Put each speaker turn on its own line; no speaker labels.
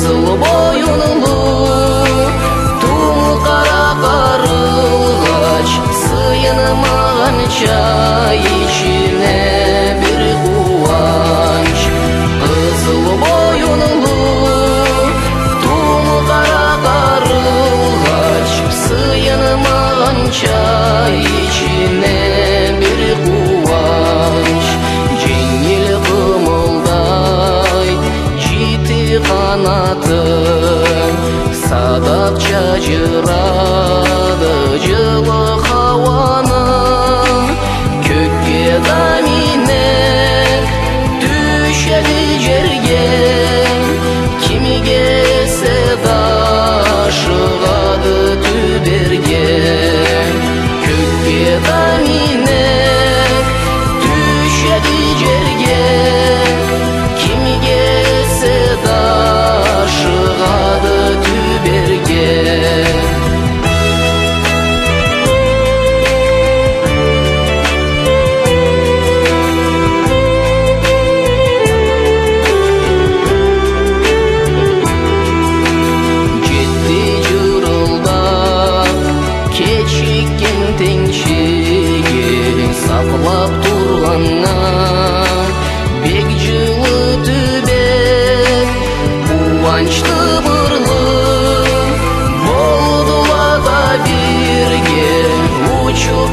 кызыл боюнлу тумукара карылгач сыйынмаган чай ичине бир кубанч. Кызыл боюнлу тумукара карылгач сыйынмаган чай ичине бир кубанч. Жеңил кымылдай жити канатым садап чажырады жылы хаваным. Көкке дамине düşedi жерге кимге седа шыгады түберге. Көкке дамине düşedi жерге кимге седа шыгады түберге. Саклап турганнан бек жылы түбек кубанчты бырлы болдулата бирге учуп